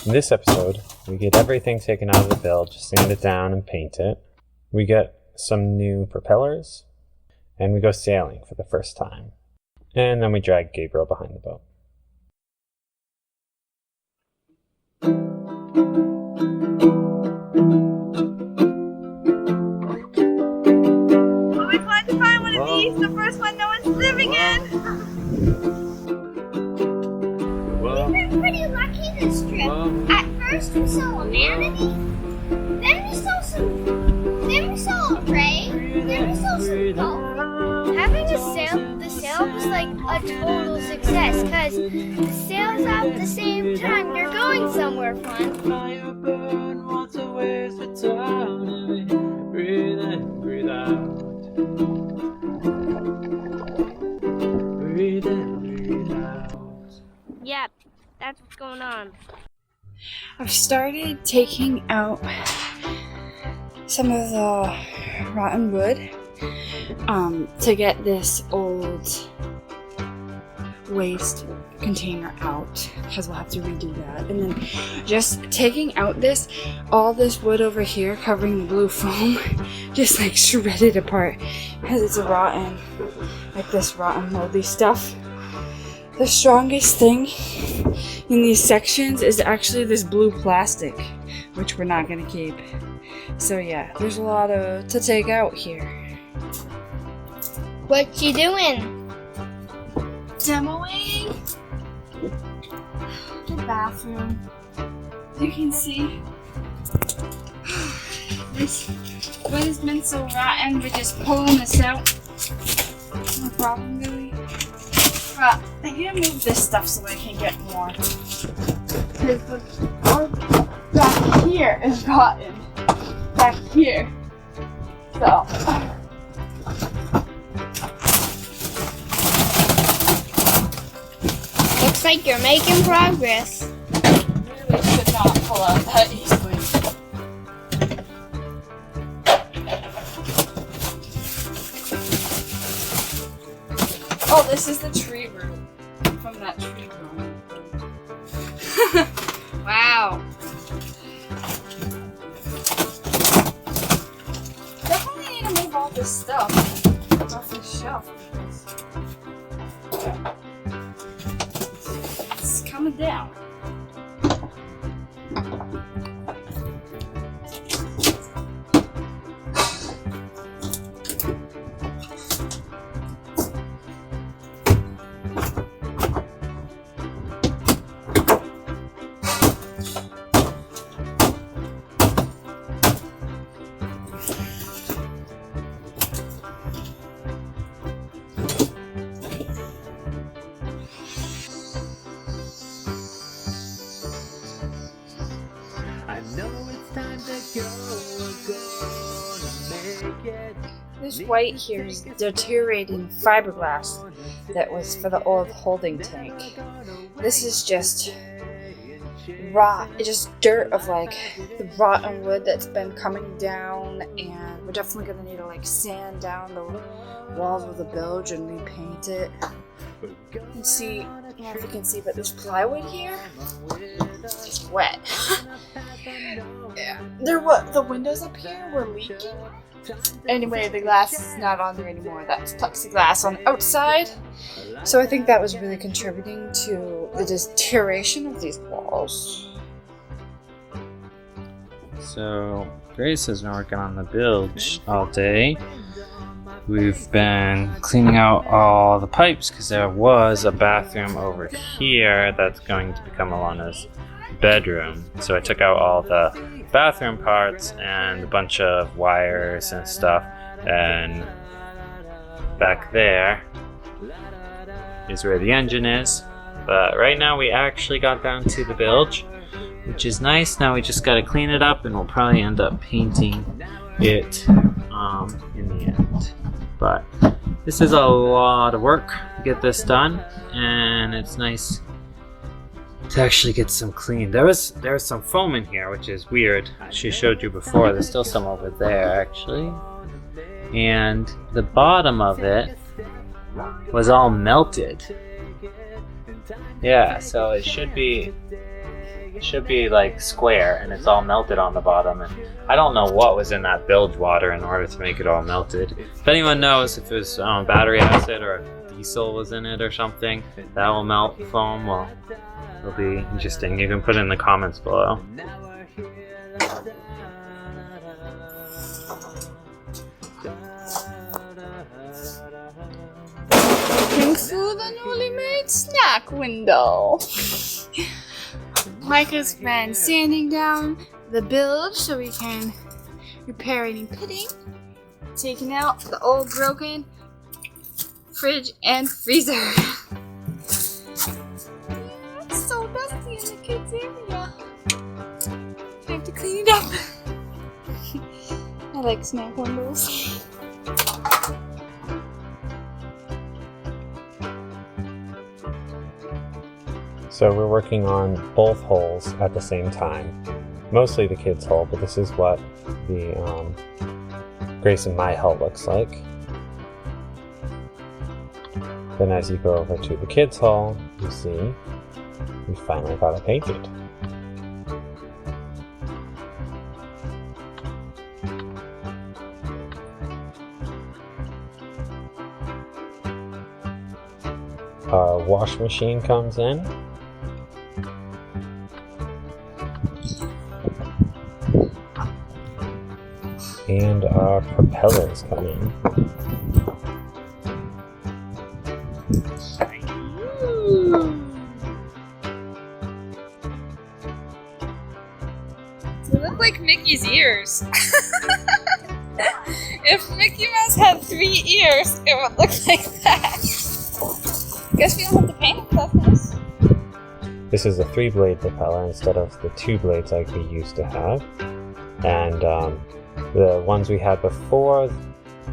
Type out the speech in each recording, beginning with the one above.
In this episode, we get everything taken out of the bilge, sand it down and paint it. We get some new propellers, and we go sailing for the first time. And then we drag Gabriel behind the boat. We plan to find one of these, the first one no one's living in. We've been pretty lucky this trip. At first we saw a manatee, then we saw a ray, then we saw some dolphins. Having the sail was like a total success because the sails out at the same time. They're going somewhere fun. Fire burn, water waves return. Breathe in, breathe out. Breathe in, breathe out. Yep, that's what's going on. I've started taking out some of the rotten wood to get this old waste container out because we'll have to redo that, and then just taking out all this wood over here covering the blue foam just like shredded apart because it's rotten, like this rotten moldy stuff. The strongest thing in these sections is actually this blue plastic, which we're not gonna keep. So yeah, there's a lot to take out here. What you doing? Demoing the bathroom. You can see this wood has been so rotten. We're just pulling this out. No problem, really. But I'm gonna move this stuff so I can get more. Because the wood back here is rotten. Back here. So. Looks like you're making progress. Really should not pull out that easily. Oh, this is the tree root from that tree growing. Wow. Definitely need to move all this stuff off the shelf because it's coming down. This white here is deteriorating fiberglass that was for the old holding tank. This is just just dirt of like the rotten wood that's been coming down, and we're definitely gonna need to like sand down the walls with the bilge and repaint it. You can see, I don't know if you can see, but this plywood here is wet. Yeah, the windows up here were leaking. Anyway, the glass is not on there anymore. That's plexiglass on the outside. So I think that was really contributing to the deterioration of these walls. So, Grace has been working on the bilge all day. We've been cleaning out all the pipes because there was a bathroom over here that's going to become Alana's bedroom. So I took out all the bathroom parts and a bunch of wires and stuff, and back there is where the engine is. But right now we actually got down to the bilge, which is nice. Now we just got to clean it up, and we'll probably end up painting it in the end. But this is a lot of work to get this done, and it's nice to actually get some clean. There was some foam in here, which is weird. She showed you before. There's still some over there actually, and the bottom of it was all melted. Yeah, so it should be It should be like square, and it's all melted on the bottom. And I don't know what was in that bilge water in order to make it all melted. If anyone knows if it was battery acid or if diesel was in it or something that will melt foam, well, it'll be interesting. You can put it in the comments below. Looking through the newly made snack window. Micah's been sanding down the bilge so we can repair any pitting. Taking out the old broken fridge and freezer. It's so dusty in the kids' area. I have to clean it up. I like snack windows. So we're working on both holes at the same time. Mostly the kids' hole, but this is what the Grace and my hull looks like. Then as you go over to the kids' hull, you see we finally got it painted. Our wash machine comes in. And our propellers come in. They look like Mickey's ears. If Mickey Mouse had 3 ears, it would look like that. Guess we don't have to paint it without this. This is a 3-blade propeller instead of the 2 blades like we used to have. And the ones we had before,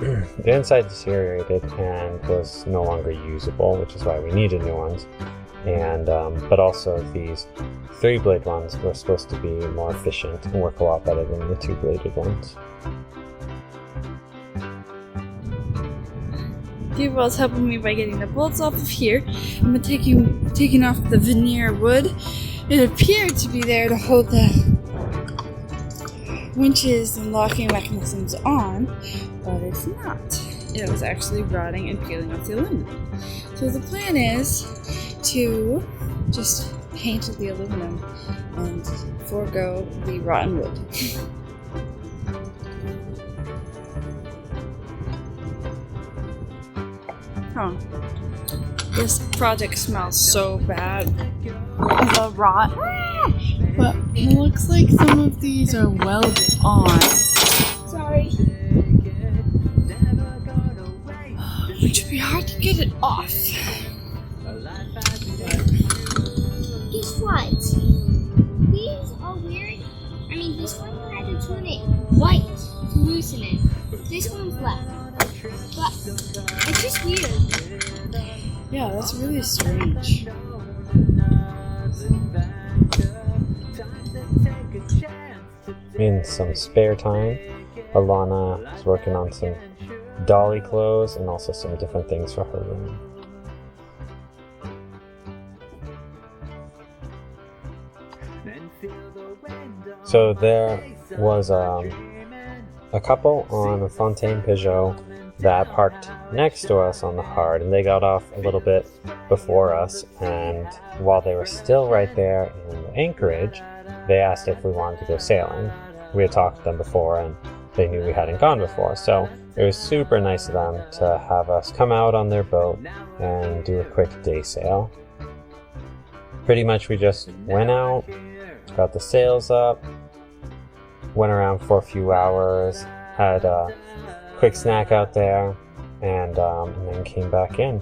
the inside deteriorated and was no longer usable, which is why we needed new ones. And but also these 3-blade ones were supposed to be more efficient and work a lot better than the 2-bladed ones. Gabriel's helping me by getting the bolts off of here. I'm taking off the veneer wood. It appeared to be there to hold the winches and locking mechanisms on, but it's not. It was actually rotting and peeling off the aluminum. So the plan is to just paint the aluminum and forego the rotten wood. Huh. This project smells so bad. The rot. But it looks like some of these are welded on. Sorry. Which would be hard to get it off. Guess what? These are weird. I mean, this one had to turn it white to loosen it. This one's black. But it's just weird. Yeah, that's really strange. In some spare time, Alana is working on some dolly clothes and also some different things for her room. So there was a couple on a Fontaine Peugeot that parked next to us on the hard, and they got off a little bit before us, and while they were still right there in the anchorage, they asked if we wanted to go sailing. We had talked to them before and they knew we hadn't gone before, so it was super nice of them to have us come out on their boat and do a quick day sail. Pretty much we just went out, got the sails up, went around for a few hours, had a quick snack out there, and then came back in.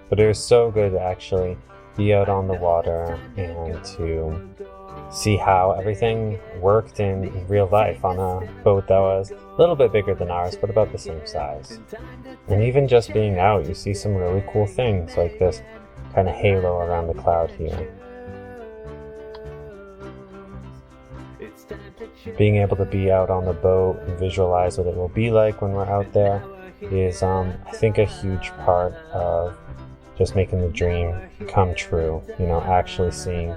But it was so good to actually be out on the water and to see how everything worked in real life on a boat that was a little bit bigger than ours, but about the same size. And even just being out, you see some really cool things, like this kind of halo around the cloud here. Being able to be out on the boat and visualize what it will be like when we're out there is, I think, a huge part of just making the dream come true. You know, actually seeing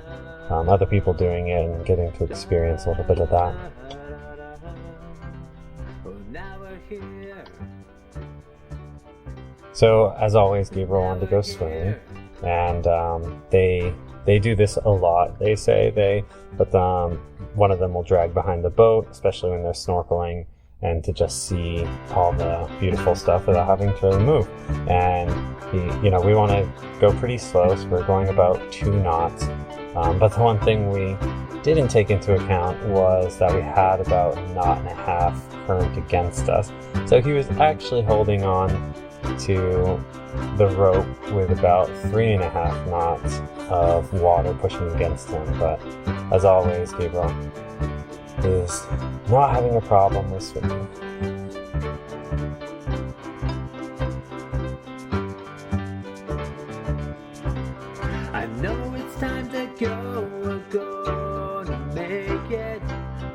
other people doing it and getting to experience a little bit of that. So, as always, Gabriel wanted to go swimming, and they do this a lot. They say but one of them will drag behind the boat, especially when they're snorkeling, and to just see all the beautiful stuff without having to really move. And we want to go pretty slow, so we're going about 2 knots. But the one thing we didn't take into account was that we had about 1.5 knots current against us. So he was actually holding on to the rope with about 3.5 knots of water pushing against him. But as always, Gabriel is not having a problem with swimming. I know it's time to go, we're gonna make it.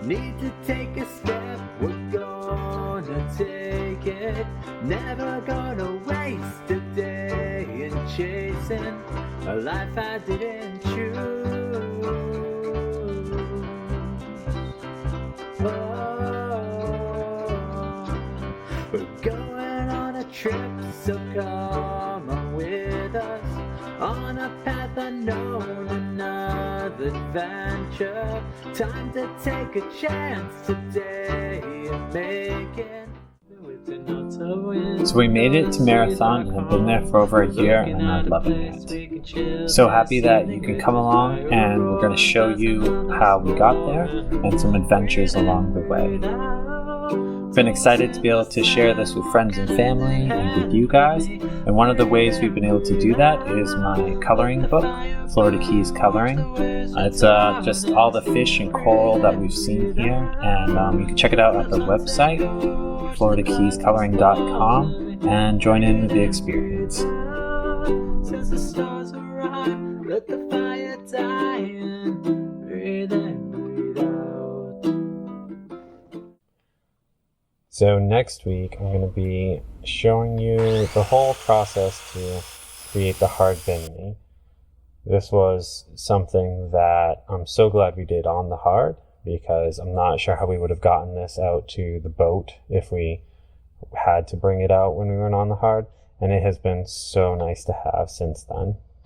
Need to take a step, we're gonna take it. Never gonna waste a day in chasing a life I didn't choose. We're going on a trip, so come on with us. On a path unknown, another adventure. Time to take a chance today and make it. So we made it to Marathon and have been there for over a year, and I'm loving it. So happy that you can come along, and we're going to show you how we got there and some adventures along the way. Been excited to be able to share this with friends and family and with you guys, and one of the ways we've been able to do that is my coloring book, Florida Keys Coloring. It's just all the fish and coral that we've seen here, and you can check it out at the website, floridakeyscoloring.com, and join in with the experience. Since the stars arrive, let the fire die and breathe in, breathe out. So next week, I'm going to be showing you the whole process to create the hard bimini. This was something that I'm so glad we did on the hard, because I'm not sure how we would have gotten this out to the boat if we had to bring it out when we weren't on the hard, and it has been so nice to have since then.